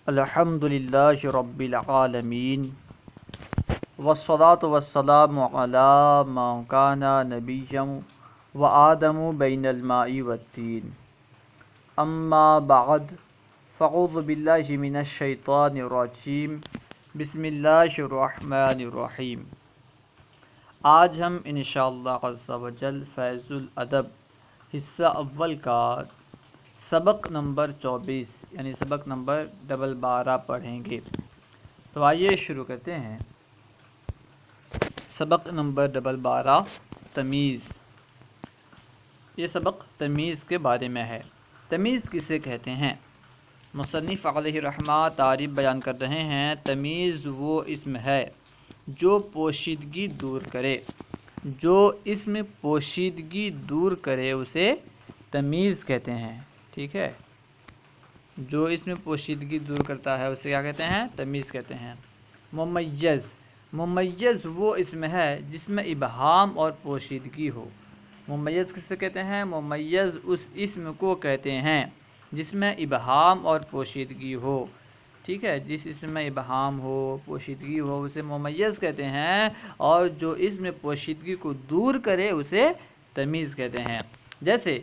الحمد للہ رب العالمین والصلاة والسلام علی من کان نبیا وآدم بین الماء والطین اما بعد فاعوذ باللہ من الشیطان الرجیم بسم اللہ الرحمن الرحیم۔ آج ہم انشاءاللہ عز و جل فیض الادب حصہ اول کا سبق نمبر 24 یعنی سبق نمبر 12 پڑھیں گے۔ تو آئیے شروع کرتے ہیں۔ سبق نمبر 12 تمیز۔ یہ سبق تمیز کے بارے میں ہے۔ تمیز کسے کہتے ہیں؟ مصنف علیہ رحمہ تعریف بیان کر رہے ہیں۔ تمیز وہ اسم ہے جو پوشیدگی دور کرے، جو اسم پوشیدگی دور کرے اسے تمیز کہتے ہیں۔ ٹھیک ہے، جو اسم پوشیدگی دور کرتا ہے اسے کیا کہتے ہیں؟ تمیز کہتے ہیں۔ ممیز، ممیز وہ اسم ہے جس میں ابہام اور پوشیدگی ہو۔ ممیز کس سے کہتے ہیں؟ ممیز اس اسم کو کہتے ہیں جس میں ابہام اور پوشیدگی ہو۔ ٹھیک ہے، جس اسم میں ابہام ہو، پوشیدگی ہو اسے ممیز کہتے ہیں، اور جو اسم پوشیدگی کو دور کرے اسے تمیز کہتے ہیں۔ جیسے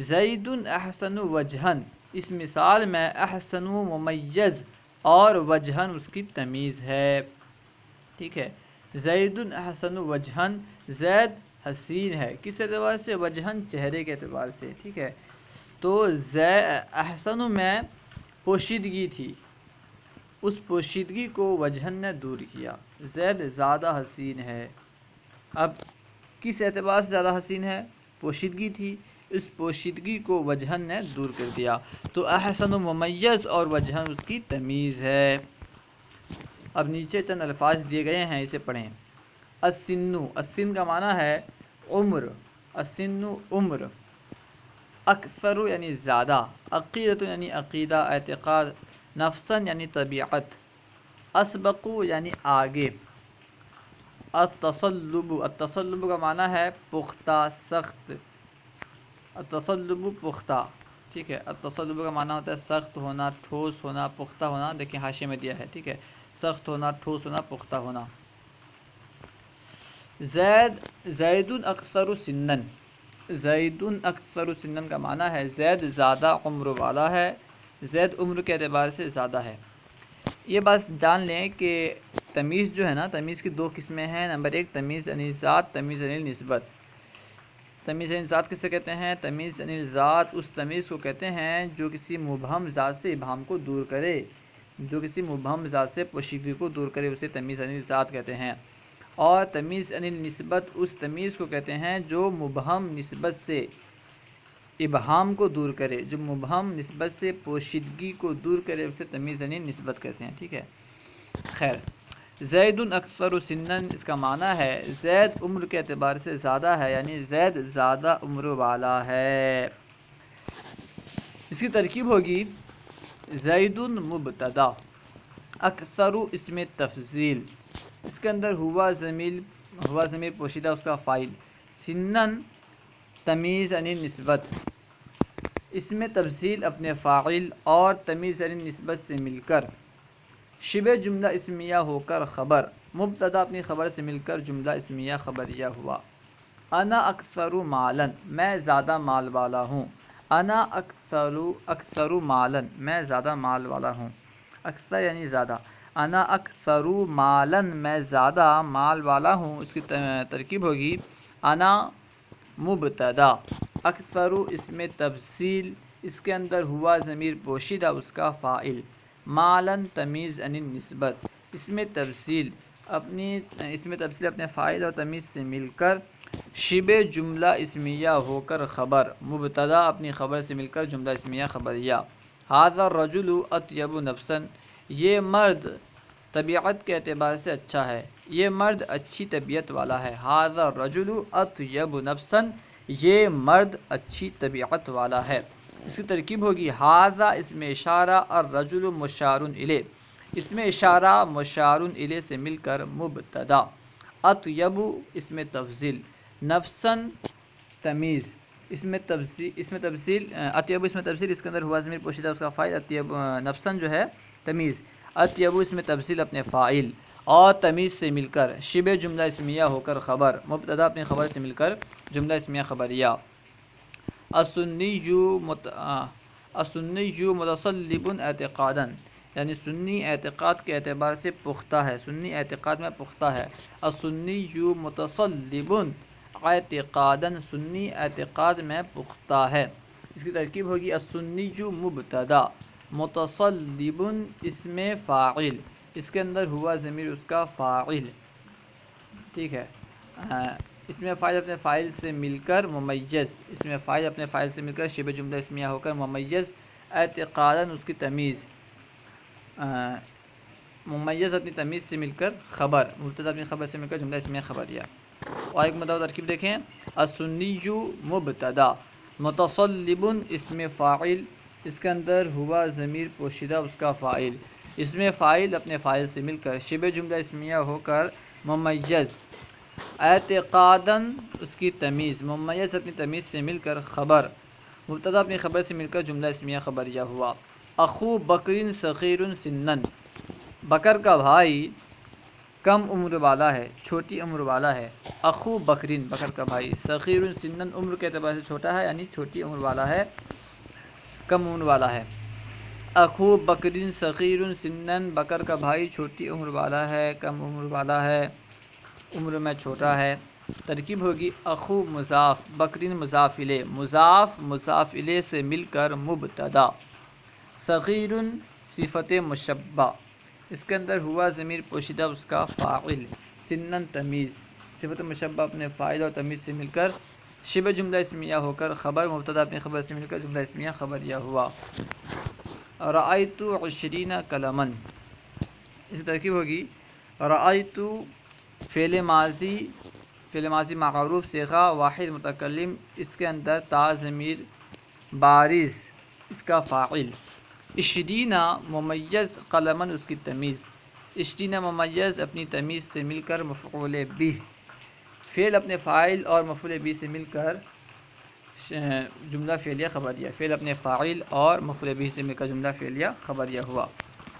زید احسن وجہن، اس مثال میں احسن ممیز اور وجہن اس کی تمیز ہے۔ ٹھیک ہے، زید احسن وجہن، زید حسین ہے، کس اعتبار سے؟ وجہن، چہرے کے اعتبار سے۔ ٹھیک ہے، تو احسن میں پوشیدگی تھی، اس پوشیدگی کو وجہن نے دور کیا۔ زید زیادہ حسین ہے، اب کس اعتبار سے زیادہ حسین ہے؟ پوشیدگی تھی، اس پوشیدگی کو وجہن نے دور کر دیا، تو احسن ممیز اور وجہن اس کی تمیز ہے۔ اب نیچے چند الفاظ دیے گئے ہیں، اسے پڑھیں۔ السن، السن کا معنی ہے عمر، السن عمر۔ اکثر یعنی زیادہ، عقیدت یعنی عقیدہ، اعتقاد، نفسن یعنی طبیعت، اسبق یعنی آگے۔ التصلب، التصلب کا معنی ہے پختہ، سخت، التصلب پختہ۔ ٹھیک ہے، التصلب کا معنی ہوتا ہے سخت ہونا، ٹھوس ہونا، پختہ ہونا۔ دیکھیں حاشیے میں دیا ہے۔ ٹھیک ہے، سخت ہونا، ٹھوس ہونا، پختہ ہونا۔ زید اکثر سنن، زید اکثر سنن کا معنی ہے زید زیادہ عمر والا ہے، زید عمر کے اعتبار سے زیادہ ہے۔ یہ بات جان لیں کہ تمیز جو ہے نا، تمیز کی دو قسمیں ہیں۔ نمبر ایک تمیز عن ذات، تمیز عن نسبت۔ تمیز عن ذات کسے کہتے ہیں؟ تمیز عن ذات اس تمیز کو کہتے ہیں جو کسی مبہم ذات سے ابہام کو دور کرے، جو کسی مبہم ذات سے پوشیدگی کو دور کرے اسے تمیز عن ذات کہتے ہیں۔ اور تمیز عن نسبت اس تمیز کو کہتے ہیں جو مبہم نسبت سے ابہام کو دور کرے، جو مبہم نسبت سے پوشیدگی کو دور کرے اسے تمیز عن نسبت کہتے ہیں۔ ٹھیک ہے، خیر، زید اکثر سنن اس کا معنی ہے زید عمر کے اعتبار سے زیادہ ہے، یعنی زید زیادہ عمر والا ہے۔ اس کی ترکیب ہوگی زید مبتدا، اکثر اسم تفضیل، اس کے اندر ہوا ضمیر پوشیدہ اس کا فاعل، سنن تمیز عن نسبت، اسم تفضیل اپنے فاعل اور تمیز عن نسبت سے مل کر شبہ جملہ اسمیہ ہو کر خبر، مبتدا اپنی خبر سے مل کر جملہ اسمیہ خبریہ ہوا۔ انا اکثر مالن، میں زیادہ مال والا ہوں۔ انا اکثر مالن، میں زیادہ مال والا ہوں۔ اکثر یعنی زیادہ، انا اکثر مالن، میں زیادہ مال والا ہوں۔ اس کی ترکیب ہوگی انا مبتدا، اکثر اسم تفضیل، اس کے اندر ہوا ضمیر پوشیدہ اس کا فاعل، مالن تمیز عن نسبت، اسم تفضیل اپنے فاعل اور تمیز سے مل کر شبہ جملہ اسمیہ ہو کر خبر، مبتدا اپنی خبر سے مل کر جملہ اسمیہ خبریہ۔ ھذا الرجل اطیب نفسا، یہ مرد طبیعت کے اعتبار سے اچھا ہے، یہ مرد اچھی طبیعت والا ہے۔ ھذا الرجل اطیب نفسا، یہ مرد اچھی طبیعت والا ہے۔ اس کی ترکیب ہوگی ھذا اسم اشارہ، الرجل مشار الیہ، اسم اشارہ مشار الیہ سے مل کر مبتدا، اطیب اسم تفضیل، نفسن تمیز، اسم تفضیل اطیب اسم تفضیل، اس کے اندر ہوا ضمیر پوشیدہ اس کا فاعل، اطیب نفسن جو ہے تمیز، اطیب اس میں تفضیل اپنے فاعل اور تمیز سے مل کر شبہ جملہ اسمیہ ہو کر خبر، مبتدا اپنے خبر سے مل کر جملہ اسمیہ خبریہ۔ السنی متصلب اعتقادا، یعنی سنی اعتقاد کے اعتبار سے پختہ ہے، سنی اعتقاد میں پختہ ہے۔ السنی متصلب اعتقادا، سنی اعتقاد میں پختہ ہے۔ اس کی ترکیب ہوگی السنی مبتدا، متصلب اسم فاعل، اس کے اندر ہوا ضمیر اس کا فاعل، ٹھیک ہے، اس میں فاعل اپنے فاعل سے مل کر ممیز، اس میں فاعل اپنے فاعل سے مل کر شبہ جملہ اسمیہ ہو کر ممیز، اعتقاداً اس کی تمیز، ممیز اپنی تمیز سے مل کر خبر، مبتدا اپنی خبر سے مل کر جملہ اسمیہ خبریہ۔ اور ایک مدعو ترکیب دیکھیں، السنی مبتدا متصلب اسم فاعل، اس کے اندر ہوا ضمیر پوشیدہ اس کا فاعل، اس میں فاعل اپنے فاعل سے مل کر شبہ جملہ اسمیہ ہو کر ممیز، اعتقاداً اس کی تمیز، ممیز اپنی تمیز سے مل کر خبر، مبتدا اپنی خبر سے مل کر جملہ اسمیہ خبریہ ہوا۔ اخو بکر صغیر سنن، بکر کا بھائی کم عمر والا ہے، چھوٹی عمر والا ہے۔ اخو بکرین، بکر کا بھائی، صغیر سنن عمر کے اعتبار سے چھوٹا ہے، یعنی چھوٹی عمر والا ہے، کم عمر والا ہے۔ اخو بکرین صغیر سنن، بکر کا بھائی چھوٹی عمر والا ہے، کم عمر والا ہے، عمر میں چھوٹا ہے۔ ترکیب ہوگی اخو مضاف، بکرین مضاف الیہ، مضاف مضاف الیہ سے مل کر مبتدا، صغیر صفت مشبہ، اس کے اندر ہوا ضمیر پوشیدہ اس کا فاعل، سنن تمیز، صفت مشبہ اپنے فاعل اور تمیز سے مل کر شبہ جملہ اسمیہ ہو کر خبر، مبتدا اپنی خبر سے مل کر جملہ اسمیہ خبریہ ہوا۔ رأیت 20 قلما، اس کی ترکیب ہوگی رأیت فعل ماضی معروف صیغہ واحد متکلم، اس کے اندر تا ضمیر بارز اس کا فاعل، 20 ممیز قلما اس کی تمیز، 20 ممیز اپنی تمیز سے مل کر مفعول بہ، فعل اپنے فاعل اور مفعول بہ سے مل کر جملہ فعلیہ خبریہ، فعل اپنے فاعل اور مفعول بہ سے مل کر جملہ فعلیہ خبریہ ہوا۔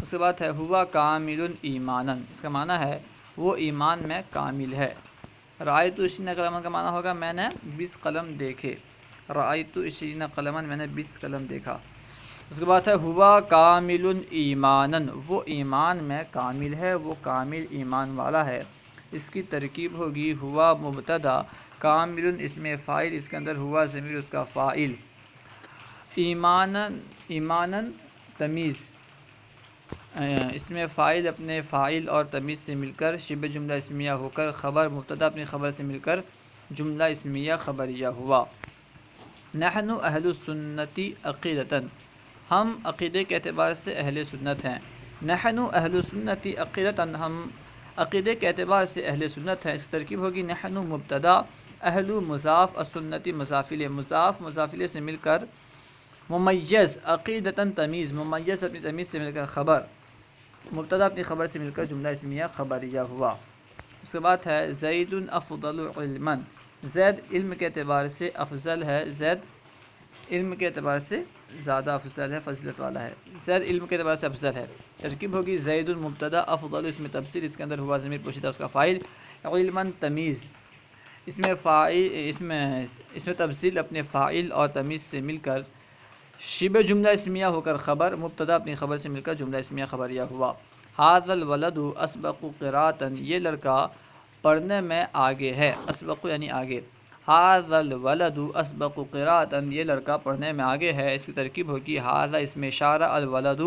اس کے بعد ہے ہوا کامل ایمانا، اس کا معنی ہے وہ ایمان میں کامل ہے۔ رأیت 20 قلما کا معنی ہوگا میں نے 20 قلم دیکھے، رأیت 20 قلما، میں نے 20 قلم دیکھا۔ اس کے بعد ہے ہوا کامل ایمانا، وہ ایمان میں کامل ہے، وہ کامل ایمان والا ہے۔ اس کی ترکیب ہوگی ہوا مبتدا، کامل اسم فاعل، اس کے اندر ہوا ضمیر اس کا فاعل، ایمانا تمیز، اس میں فاعل اپنے فاعل اور تمیز سے مل کر شبہ جملہ اسمیہ ہو کر خبر، مبتدا اپنی خبر سے مل کر جملہ اسمیہ خبریہ ہوا۔ نحن اہل السنت عقیدتاً، ہم عقیدے کے اعتبار سے اہل سنت ہیں۔ نحن اہل السنت عقیدتاً، ہم عقیدے کے اعتبار سے اہل سنت ہیں۔ اس کی ترکیب ہوگی نحن مبتدا، اہل مضاف، السنت مضاف الیہ، مضاف مضاف الیہ سے مل کر ممیز، عقیدتاً تمیز، ممیز اپنی تمیز سے مل کر خبر، مبتدا اپنی خبر سے مل کر جملہ اسمیہ خبریہ ہوا۔ اس کے بعد ہے زید افضل علما، زید علم کے اعتبار سے افضل ہے، زید علم کے اعتبار سے زیادہ افضل ہے، فضیلت والا ہے، زید علم کے اعتبار سے افضل ہے۔ ترکیب ہوگی زید مبتدا، افضل اسم تفصیل، اس کے اندر ہوا ضمیر پوشیدہ اس کا فاعل، علما تمیز، اس میں تفصیل اپنے فاعل اور تمیز سے مل کر شبہ جملہ اسمیہ ہو کر خبر، مبتدا اپنی خبر سے مل کر جملہ اسمیہ خبریہ ہوا۔ ھذا الولد اسبق قراءۃ، یہ لڑکا پڑھنے میں آگے ہے، اسبق یعنی آگے، ھذا الولد اسبق قراءۃ، یہ لڑکا پڑھنے میں آگے ہے۔ اس کی ترکیب ہوگی ھذا اسم اشارہ، الولد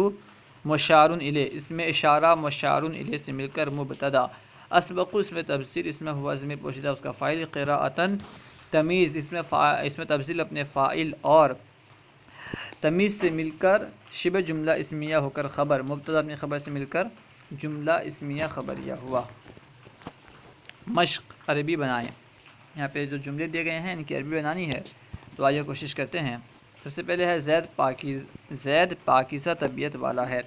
مشار الیہ، اس میں اشارہ مشار الیہ سے مل کر مبتدا، اسبق اس میں تفصیل، اس میں ہوا ضمیر پوشیدہ اس کا فاعل، قراءۃ تمیز، اس میں تفصیل اپنے فاعل اور تمیز سے مل کر شبہ جملہ اسمیہ ہو کر خبر، مبتدا اپنی خبر سے مل کر جملہ اسمیہ خبریہ ہوا۔ مشق، عربی بنائیں، یہاں پہ جو جملے دیے گئے ہیں ان کی عربی بنانی ہے، تو آئیے کوشش کرتے ہیں۔ سب سے پہلے ہے زید پاکیزہ طبیعت والا ہے،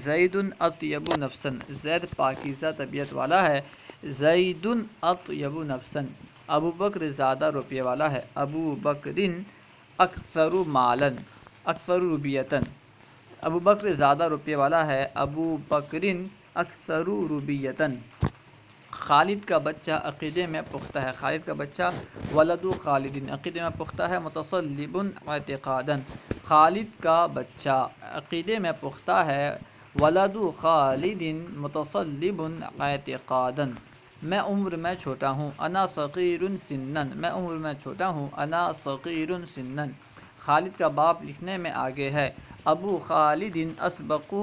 زید اطیب نفسا، زید پاکیزہ طبیعت والا ہے، زید اطیب نفسا، ابو بکر زیادہ روپیے والا ہے، ابو بکر اکثر مالا، اکثر روبیتاً، ابو بکر زیادہ روپے والا ہے، ابو بکرن اکثر ربیتن، خالد کا بچہ عقیدے میں پختہ ہے، خالد کا بچہ ولد خالد عقیدے میں پختہ ہے، متصلب اعتقادا، خالد کا بچہ عقیدے میں پختہ ہے، ولد خالد متصلب اعتقادا، میں عمر میں چھوٹا ہوں، انا صغیر سنن، میں عمر میں چھوٹا ہوں، انا صغیر سنن، خالد کا باپ لکھنے میں آگے ہے، ابو خالد اسبق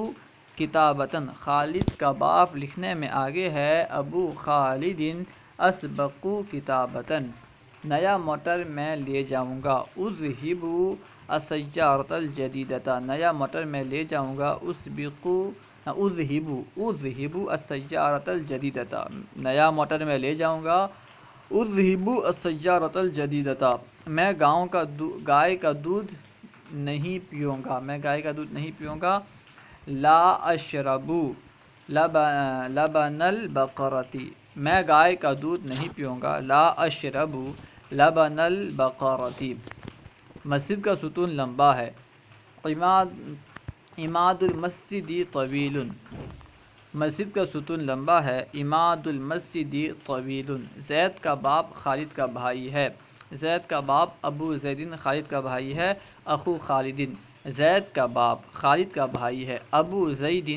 کتابتاً، خالد کا باپ لکھنے میں آگے ہے، ابو خالد اسبق کتابتاً، نیا موٹر میں لے جاؤں گا، اذهب السیارۃ الجدیدۃ، نیا موٹر میں لے جاؤں گا، اذهب السیارۃ الجدیدۃ، نیا موٹر میں لے جاؤں گا، اذهب السیارۃ الجدیدۃ، میں گائے کا دودھ نہیں پیوں گا، میں گائے کا دودھ نہیں پیوں گا، لا اشرب لبن البقرۃ، میں گائے کا دودھ نہیں پیوں گا، لا اشرب لبن البقرۃ، مسجد کا ستون لمبا ہے، عماد المسجد طویل، مسجد کا ستون لمبا ہے، عماد المسجد طویل، زید کا باپ خالد کا بھائی ہے، زید کا باپ ابو زید خالد کا بھائی ہے، اخو خالد، زید کا باپ خالد کا بھائی ہے، ابو زید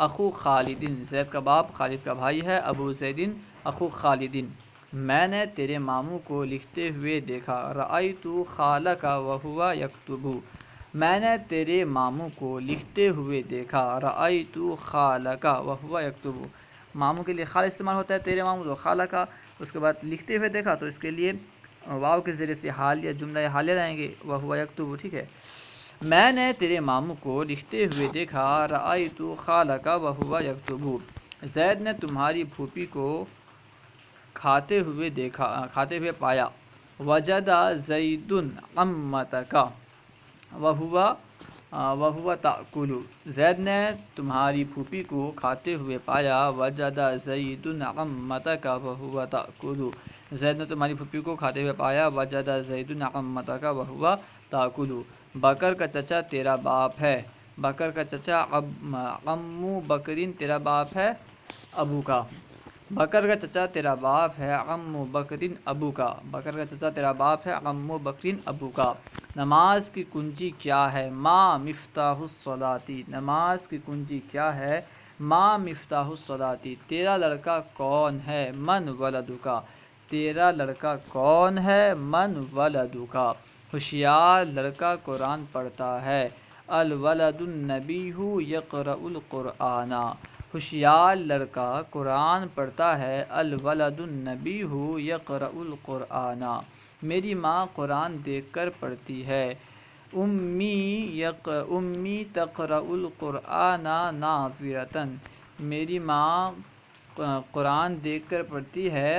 اخو خالد، زید کا باپ خالد کا بھائی ہے، ابو زید اخو خالد، میں نے تیرے ماموں کو لکھتے ہوئے دیکھا، رأیت خالک وہو یکتب، میں نے تیرے ماموں کو لکھتے ہوئے دیکھا، رأیت خالک وہو یکتب، ماموں کے لیے خال استعمال ہوتا ہے، تیرے ماموں تو خالک، اس کے بعد لکھتے ہوئے دیکھا تو اس کے لیے واو کے ذریعے سے حالیہ جملہ حالیہ لائیں گے، وہو یکتب، ٹھیک ہے، میں نے تیرے ماموں کو لکھتے ہوئے دیکھا، رأیت خالک وہو یکتب، زید نے تمہاری پھوپھی کو کھاتے ہوئے پایا، وجد زید عمتک وہو تأکل، زید نے تمہاری پھوپھی کو کھاتے ہوئے پایا، وجد زید عمتک وہو تأکل، زید نے تمہاری پھوپھی کو کھاتے ہوئے پایا، وجد زید عمتک وہو تأکل، بکر کا چچا تیرا باپ ہے، بکر کا چچا عمو بکرین تیرا باپ ہے ابو کا، بکر کا چچا تیرا باپ ہے، عمو بکرین ابو کا، بکر کا چچا تیرا باپ ہے، عمو بکرین ابو کا، نماز کی کنجی کیا ہے، ما مفتاح الصلاۃ، نماز کی کنجی کیا ہے، ما مفتاح الصلاۃ، تیرا لڑکا کون ہے، من ولدک، تیرا لڑکا کون ہے، من ولدک، ہوشیار لڑکا قرآن پڑھتا ہے، الولد النبی یقرأ القرآن، ہوشیار لڑکا قرآن پڑھتا ہے، الولد النبی یقرأ القرآن، میری ماں قرآن دیکھ کر پڑھتی ہے، امی تقرأ القرآن ناظرۃ، میری ماں قرآن دیکھ کر پڑھتی ہے،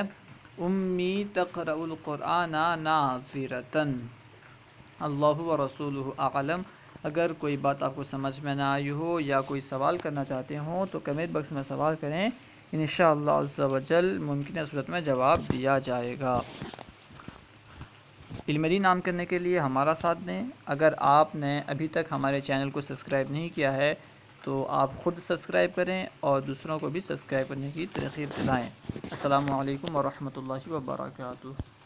امی تقرأ القرآن ناظرۃ، اللہ و رسولہ اعلم۔ اگر کوئی بات آپ کو سمجھ میں نہ آئی ہو یا کوئی سوال کرنا چاہتے ہوں تو کمنٹ باکس میں سوال کریں، انشاءاللہ عز و جل ممکنہ صورت میں جواب دیا جائے گا۔ علم دین عام کرنے کے لیے ہمارا ساتھ دیں، اگر آپ نے ابھی تک ہمارے چینل کو سبسکرائب نہیں کیا ہے تو آپ خود سبسکرائب کریں اور دوسروں کو بھی سبسکرائب کرنے کی ترغیب دلائیں۔ السلام علیکم ورحمۃ اللہ وبرکاتہ۔